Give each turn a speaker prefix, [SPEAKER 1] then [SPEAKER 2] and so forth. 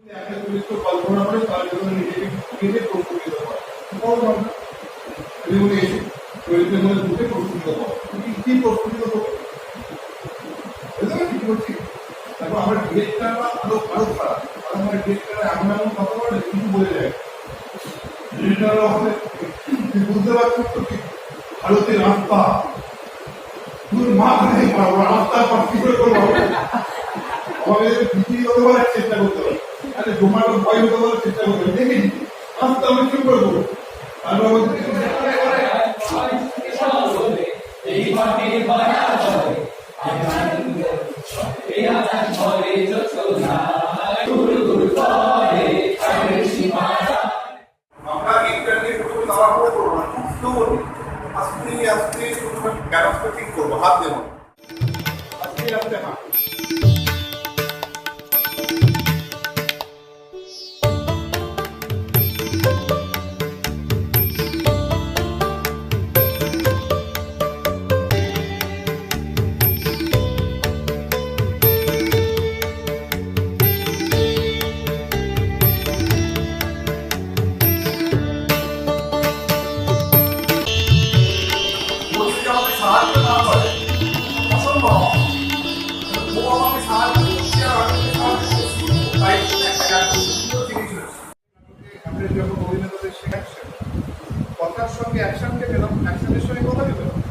[SPEAKER 1] একটা চরিত্র কল্পনা করে তার জন্য নিজেকে নিজে প্রস্তুত করা বড় ভাবনা জীবনে এসে চরিত্রের মধ্যে ঢুকে প্রস্তুত করা কি প্রস্তুত করবো ঠিক করছি। তারপর আমার ডিরেক্টররা আরো আরো খারাপ, আমার ডিরেক্টররা এমন এমন কথা বলে কিছু বলে যায়। ডিরেক্টররা হবে বুঝতে পারছিস তো কি ভারতের রাস্তা তোর মাথা নেই পারবো রাস্তা কি করে করবো আমাদের বিক্রি হতে পারার চেষ্টা করতে হবে। আরে জোম্যাটো ভয় হতে পারার চেষ্টা করতে হবে। দেখি রাস্তা আমি কি করবো তারপর আমরা ইন্টারনেট প্রথমে তাড়াহুড়ো করবো না, খুব স্লোলি আস্তে আস্তে ব্যালেন্সটা ঠিক করবো, হাত দেবো আস্তে আস্তে হাত। সাহায্য না করে অসম্ভব ও আমাকে সাহায্য করছে আর আমি সাহায্য করছি তাই একটা সুন্দর জিনিস হয়েছে। আমরা যখন অভিনেতাদের সঙ্গে কথার সঙ্গে অ্যাকশনকে পেলাম, অ্যাকশনের সঙ্গে কথা পেলাম